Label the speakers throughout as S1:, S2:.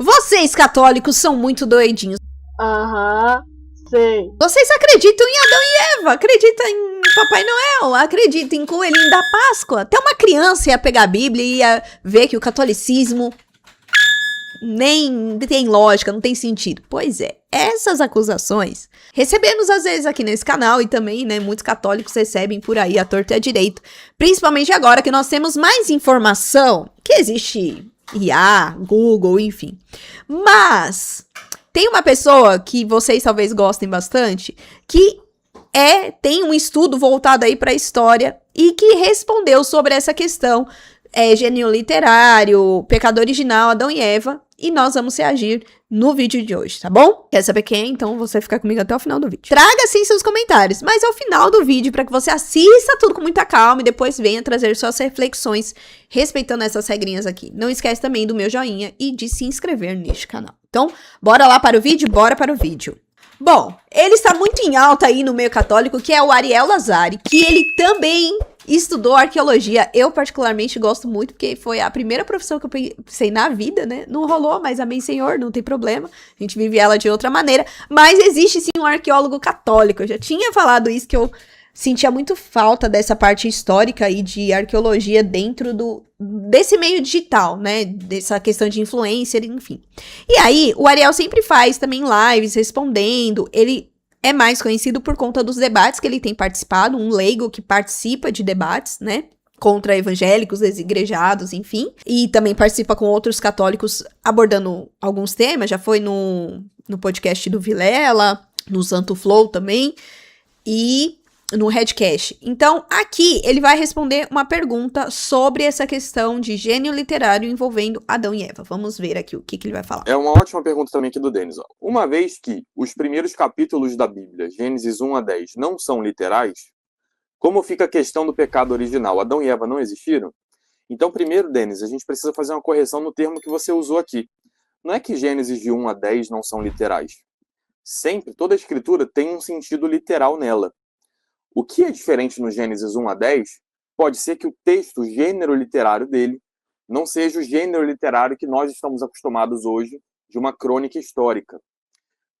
S1: Vocês católicos são muito doidinhos.
S2: Aham, sei.
S1: Vocês acreditam em Adão e Eva, acreditam em Papai Noel, acreditam em Coelhinho da Páscoa. Até uma criança ia pegar a Bíblia e ia ver que o catolicismo nem tem lógica, não tem sentido. Pois é, essas acusações recebemos às vezes aqui nesse canal e também, né, muitos católicos recebem por aí à torta e à direita. Principalmente agora que nós temos mais informação, que existe IA, Google, enfim. Mas tem uma pessoa que vocês talvez gostem bastante, que tem um estudo voltado aí para a história e que respondeu sobre essa questão, gênero literário, pecado original, Adão e Eva, e nós vamos reagir no vídeo de hoje, tá bom? Quer saber quem? Então você fica comigo até o final do vídeo. Traga sim seus comentários, mas ao final do vídeo, para que você assista tudo com muita calma e depois venha trazer suas reflexões respeitando essas regrinhas aqui. Não esquece também do meu joinha e de se inscrever neste canal. Então, bora lá para o vídeo? Bora para o vídeo. Bom, ele está muito em alta aí no meio católico, que é o Ariel Lazari, que ele também estudou arqueologia. Eu particularmente gosto muito, porque foi a primeira profissão que eu pensei na vida, né? Não rolou, mas amém, Senhor, não tem problema. A gente vive ela de outra maneira. Mas existe sim um arqueólogo católico. Eu já tinha falado isso, que eu sentia muito falta dessa parte histórica aí de arqueologia dentro desse meio digital, né? Dessa questão de influencer, enfim. E aí, o Ariel sempre faz também lives respondendo. Ele é mais conhecido por conta dos debates que ele tem participado, um leigo que participa de debates, né? Contra evangélicos, desigrejados, enfim. E também participa com outros católicos abordando alguns temas. Já foi no podcast do Vilela, no Santo Flow também. E no Redcast. Então, aqui ele vai responder uma pergunta sobre essa questão de gênio literário envolvendo Adão e Eva. Vamos ver aqui o que ele vai falar.
S3: É uma ótima pergunta também aqui do Denis. Uma vez que os primeiros capítulos da Bíblia, Gênesis 1 a 10, não são literais, como fica a questão do pecado original? Adão e Eva não existiram? Então, primeiro, Denis, a gente precisa fazer uma correção no termo que você usou aqui. Não é que Gênesis de 1 a 10 não são literais. Sempre, toda a escritura tem um sentido literal nela. O que é diferente no Gênesis 1 a 10 pode ser que o texto, o gênero literário dele, não seja o gênero literário que nós estamos acostumados hoje de uma crônica histórica.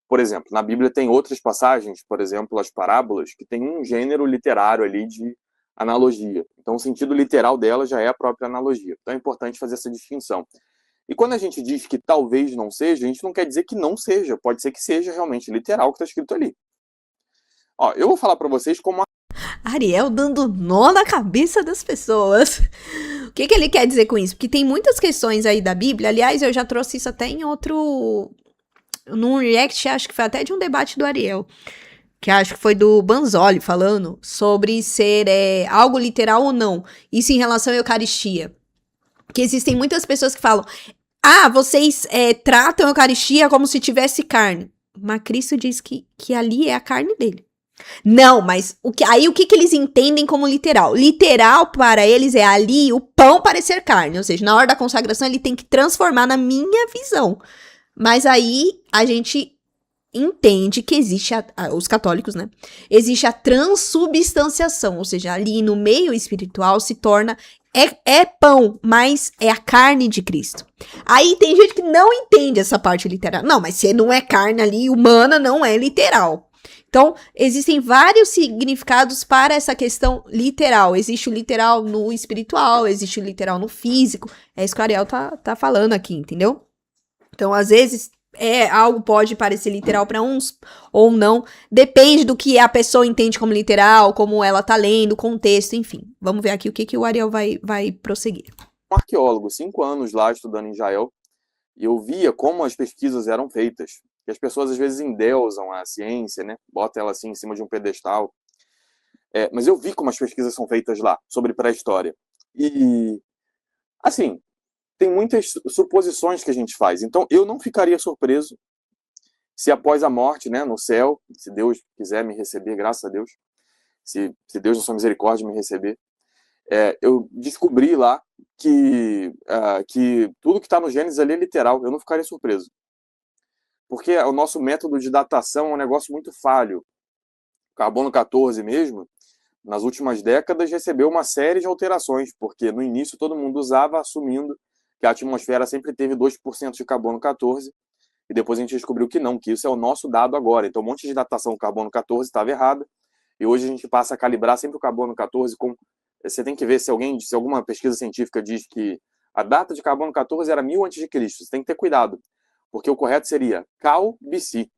S3: Por exemplo, na Bíblia tem outras passagens, por exemplo, as parábolas, que tem um gênero literário ali de analogia. Então, o sentido literal dela já é a própria analogia. Então, é importante fazer essa distinção. E quando a gente diz que talvez não seja, a gente não quer dizer que não seja. Pode ser que seja realmente literal o que está escrito ali. Ó, eu vou falar para vocês como
S1: Ariel dando nó na cabeça das pessoas. O que ele quer dizer com isso? Porque tem muitas questões aí da Bíblia. Aliás, eu já trouxe isso até em outro... num react, acho que foi até de um debate do Ariel. Que acho que foi do Banzoli falando sobre ser algo literal ou não. Isso em relação à Eucaristia. Que existem muitas pessoas que falam: vocês tratam a Eucaristia como se tivesse carne. Mas Cristo diz que ali é a carne dele. Não, mas o que eles entendem como literal? Literal para eles é ali o pão parecer carne. Ou seja, na hora da consagração ele tem que transformar na minha visão. Mas aí a gente entende que existe, os católicos, né? Existe a transubstanciação. Ou seja, ali no meio espiritual se torna... É pão, mas é a carne de Cristo. Aí tem gente que não entende essa parte literal. Não, mas se não é carne ali, humana, não é literal. Então, existem vários significados para essa questão literal. Existe o literal no espiritual, existe o literal no físico. É isso que o Ariel tá falando aqui, entendeu? Então, às vezes, algo pode parecer literal para uns ou não. Depende do que a pessoa entende como literal, como ela tá lendo, o contexto, enfim. Vamos ver aqui o que o Ariel vai prosseguir.
S3: Um arqueólogo, 5 anos lá estudando em Israel, e eu via como as pesquisas eram feitas. E as pessoas às vezes endeusam a ciência, né? Botam ela assim em cima de um pedestal. Mas eu vi como as pesquisas são feitas lá, sobre pré-história. E, assim, tem muitas suposições que a gente faz. Então, eu não ficaria surpreso se após a morte, né, no céu, se Deus quiser me receber, graças a Deus, se Deus na sua misericórdia me receber, eu descobri lá que tudo que está no Gênesis ali é literal. Eu não ficaria surpreso. Porque o nosso método de datação é um negócio muito falho. O carbono 14 mesmo, nas últimas décadas, recebeu uma série de alterações, porque no início todo mundo usava assumindo que a atmosfera sempre teve 2% de carbono 14, e depois a gente descobriu que não, que isso é o nosso dado agora. Então, um monte de datação do carbono 14 estava errada, e hoje a gente passa a calibrar sempre o carbono 14 com... Você tem que ver se alguma pesquisa científica diz que a data de carbono 14 era 1000 a.C., você tem que ter cuidado, porque o correto seria Cal-BC,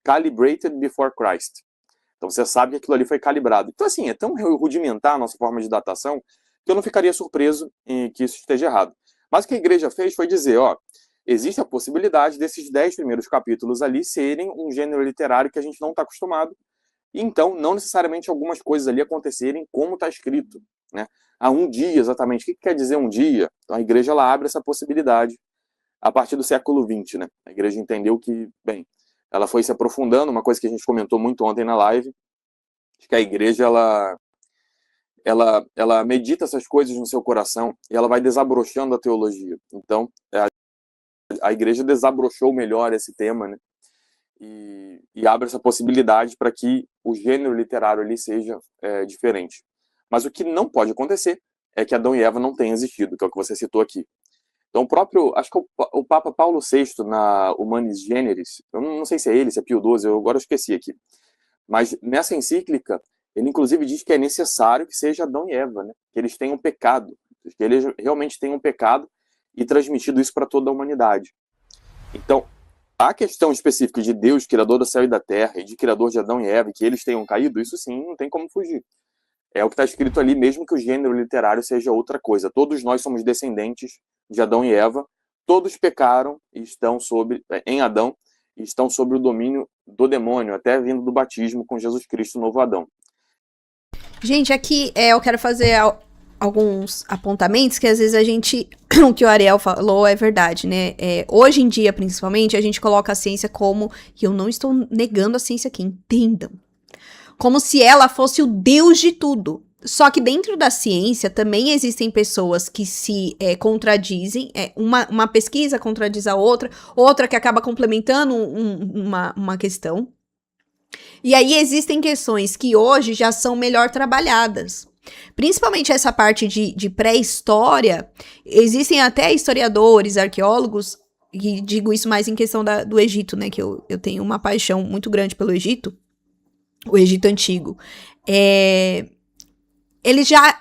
S3: Calibrated Before Christ. Então você sabe que aquilo ali foi calibrado. Então assim, é tão rudimentar a nossa forma de datação que eu não ficaria surpreso em que isso esteja errado. Mas o que a igreja fez foi dizer, existe a possibilidade desses 10 primeiros capítulos ali serem um gênero literário que a gente não está acostumado, e então não necessariamente algumas coisas ali acontecerem como está escrito, né? Há um dia exatamente. O que quer dizer um dia? Então a igreja ela abre essa possibilidade a partir do século XX, né? A igreja entendeu que, bem, ela foi se aprofundando, uma coisa que a gente comentou muito ontem na live, que a igreja ela medita essas coisas no seu coração e ela vai desabrochando a teologia. Então, a igreja desabrochou melhor esse tema, né? E abre essa possibilidade para que o gênero literário ali seja diferente. Mas o que não pode acontecer é que Adão e Eva não tenham existido, que é o que você citou aqui. Então, acho que o Papa Paulo VI, na Humanis Generis, eu não sei se é ele, se é Pio XII, eu agora esqueci aqui, mas nessa encíclica, ele inclusive diz que é necessário que seja Adão e Eva, né? Que eles tenham pecado, que eles realmente tenham pecado e transmitido isso para toda a humanidade. Então, a questão específica de Deus, criador do céu e da terra, e de criador de Adão e Eva, e que eles tenham caído, isso sim, não tem como fugir. É o que está escrito ali, mesmo que o gênero literário seja outra coisa. Todos nós somos descendentes de Adão e Eva, todos pecaram e estão em Adão, e estão sob o domínio do demônio, até vindo do batismo com Jesus Cristo, o novo Adão.
S1: Gente, aqui eu quero fazer alguns apontamentos que às vezes o que o Ariel falou é verdade, né? Hoje em dia, principalmente, a gente coloca a ciência como, e eu não estou negando a ciência aqui, entendam, como se ela fosse o Deus de tudo. Só que dentro da ciência também existem pessoas que se contradizem, uma pesquisa contradiz a outra que acaba complementando uma questão. E aí existem questões que hoje já são melhor trabalhadas. Principalmente essa parte de pré-história, existem até historiadores, arqueólogos, e digo isso mais em questão do Egito, né, que eu tenho uma paixão muito grande pelo Egito, o Egito Antigo. Eles já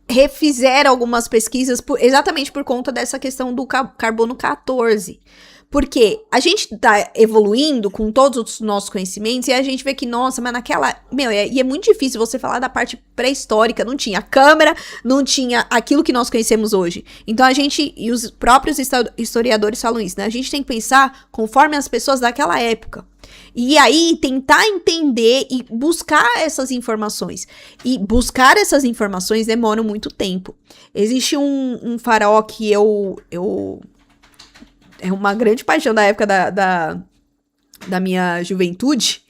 S1: refizeram algumas pesquisas exatamente por conta dessa questão do carbono 14. Porque a gente tá evoluindo com todos os nossos conhecimentos e a gente vê que, nossa, mas naquela... e é muito difícil você falar da parte pré-histórica. Não tinha câmera, não tinha aquilo que nós conhecemos hoje. Então e os próprios historiadores falam isso, né? A gente tem que pensar conforme as pessoas daquela época. E aí, tentar entender e buscar essas informações. E buscar essas informações demora muito tempo. Existe um faraó que é uma grande paixão da época da minha juventude,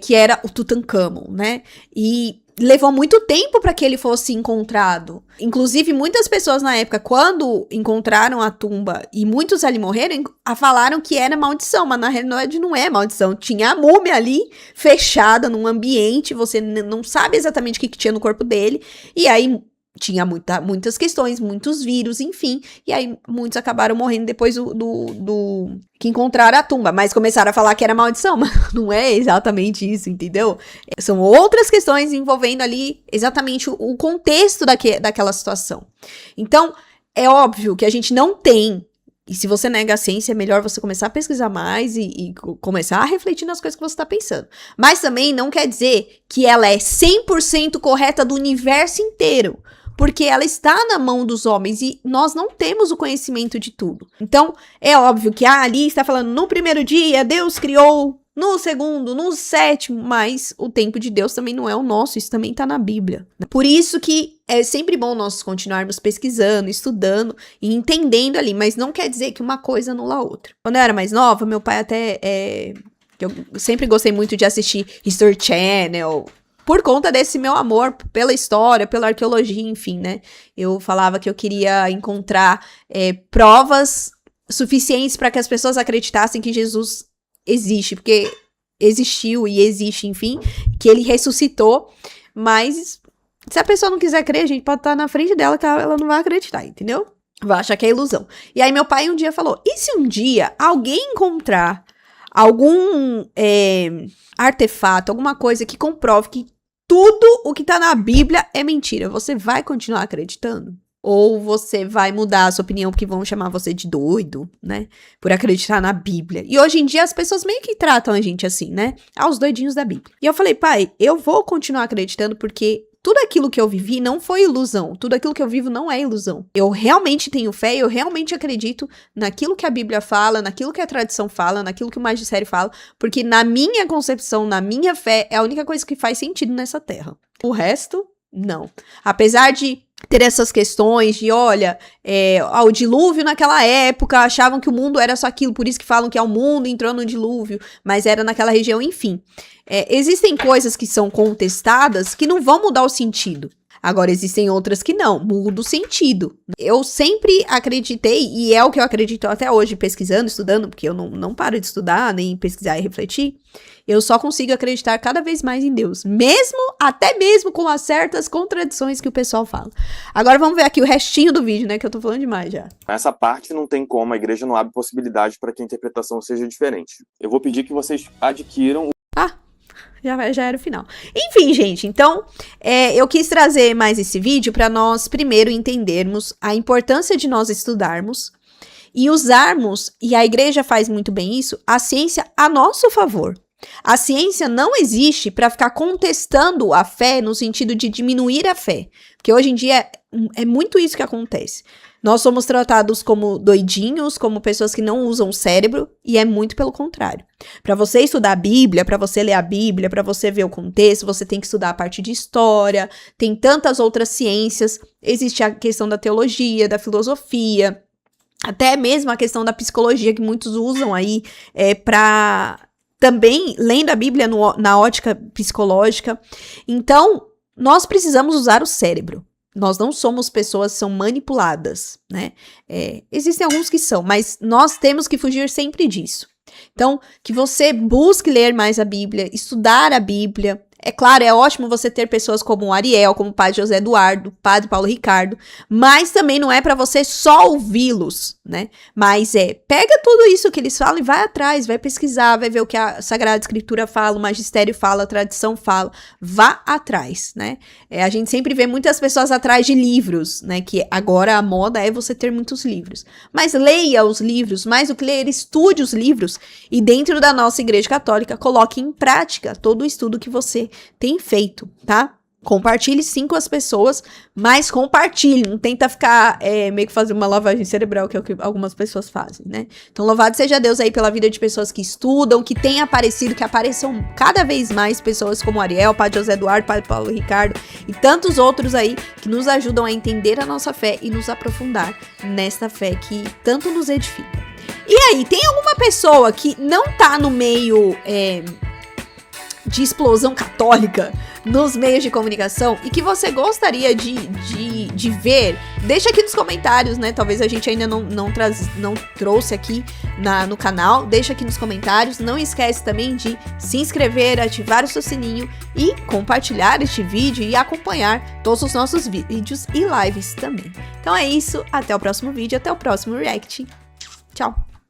S1: que era o Tutankhamon, né? E levou muito tempo para que ele fosse encontrado. Inclusive, muitas pessoas na época, quando encontraram a tumba e muitos ali morreram, falaram que era maldição, mas na realidade não é maldição. Tinha a múmia ali, fechada num ambiente, você não sabe exatamente o que tinha no corpo dele, e aí tinha muitas questões, muitos vírus, enfim, e aí muitos acabaram morrendo depois do que encontraram a tumba, mas começaram a falar que era maldição, mas não é exatamente isso, entendeu? São outras questões envolvendo ali exatamente o contexto daquela situação. Então, é óbvio que a gente não tem, e se você nega a ciência, é melhor você começar a pesquisar mais e começar a refletir nas coisas que você está pensando. Mas também não quer dizer que ela é 100% correta do universo inteiro, porque ela está na mão dos homens e nós não temos o conhecimento de tudo. Então, é óbvio que ali está falando no primeiro dia, Deus criou, no segundo, no sétimo, mas o tempo de Deus também não é o nosso, isso também está na Bíblia. Por isso que é sempre bom nós continuarmos pesquisando, estudando e entendendo ali, mas não quer dizer que uma coisa anula a outra. Quando eu era mais nova, meu pai eu sempre gostei muito de assistir History Channel, por conta desse meu amor pela história, pela arqueologia, enfim, né? Eu falava que eu queria encontrar provas suficientes para que as pessoas acreditassem que Jesus existe, porque existiu e existe, enfim, que ele ressuscitou, mas se a pessoa não quiser crer, a gente pode estar na frente dela que ela não vai acreditar, entendeu? vai achar que é ilusão. E aí meu pai um dia falou, e se um dia alguém encontrar algum artefato, alguma coisa que comprove que tudo o que tá na Bíblia é mentira, você vai continuar acreditando? Ou você vai mudar a sua opinião porque vão chamar você de doido, né? Por acreditar na Bíblia. E hoje em dia as pessoas meio que tratam a gente assim, né? Os doidinhos da Bíblia. E eu falei, pai, eu vou continuar acreditando porque tudo aquilo que eu vivi não foi ilusão. Tudo aquilo que eu vivo não é ilusão. Eu realmente tenho fé, eu realmente acredito naquilo que a Bíblia fala, naquilo que a tradição fala, naquilo que o magistério fala, porque na minha concepção, na minha fé, é a única coisa que faz sentido nessa terra. O resto, não. Apesar de ter essas questões de, olha, o dilúvio naquela época, achavam que o mundo era só aquilo, por isso que falam que o mundo entrou no dilúvio, mas era naquela região, enfim. Existem coisas que são contestadas que não vão mudar o sentido. Agora, existem outras que não, muda o sentido. Eu sempre acreditei, e é o que eu acredito até hoje, pesquisando, estudando, porque eu não paro de estudar, nem pesquisar e refletir, eu só consigo acreditar cada vez mais em Deus, até mesmo com as certas contradições que o pessoal fala. Agora vamos ver aqui o restinho do vídeo, né, que eu tô falando demais já.
S3: Essa parte não tem como, a igreja não abre possibilidade para que a interpretação seja diferente. Eu vou pedir que vocês adquiram...
S1: Já era o final. Enfim, gente, então, eu quis trazer mais esse vídeo para nós, primeiro, entendermos a importância de nós estudarmos e usarmos, e a igreja faz muito bem isso, a ciência a nosso favor. A ciência não existe para ficar contestando a fé no sentido de diminuir a fé, porque hoje em dia é muito isso que acontece. Nós somos tratados como doidinhos, como pessoas que não usam o cérebro, e é muito pelo contrário. Para você estudar a Bíblia, para você ler a Bíblia, para você ver o contexto, você tem que estudar a parte de história, tem tantas outras ciências, existe a questão da teologia, da filosofia, até mesmo a questão da psicologia, que muitos usam aí para também, lendo a Bíblia na ótica psicológica. Então, nós precisamos usar o cérebro. Nós não somos pessoas que são manipuladas, né? Existem alguns que são, mas nós temos que fugir sempre disso. Então, que você busque ler mais a Bíblia, estudar a Bíblia. É claro, é ótimo você ter pessoas como o Ariel, como o Padre José Eduardo, Padre Paulo Ricardo, mas também não é para você só ouvi-los, né? Mas pega tudo isso que eles falam e vai atrás, vai pesquisar, vai ver o que a Sagrada Escritura fala, o Magistério fala, a tradição fala, vá atrás, né? A gente sempre vê muitas pessoas atrás de livros, né? Que agora a moda é você ter muitos livros. Mas leia os livros, mais do que ler, estude os livros e dentro da nossa Igreja Católica, coloque em prática todo o estudo que você tem feito, tá? Compartilhe sim com as pessoas, mas compartilhe, não tenta ficar meio que fazer uma lavagem cerebral, que é o que algumas pessoas fazem, né? Então, louvado seja Deus aí pela vida de pessoas que estudam, que têm aparecido, que apareçam cada vez mais pessoas como Ariel, Padre José Eduardo, Padre Paulo Ricardo e tantos outros aí que nos ajudam a entender a nossa fé e nos aprofundar nesta fé que tanto nos edifica. E aí, tem alguma pessoa que não tá no meio de explosão católica nos meios de comunicação e que você gostaria de ver, deixa aqui nos comentários, né? Talvez a gente ainda não trouxe aqui no canal, deixa aqui nos comentários. Não esquece também de se inscrever, ativar o seu sininho e compartilhar este vídeo e acompanhar todos os nossos vídeos e lives também. Então é isso, até o próximo vídeo, até o próximo react. Tchau!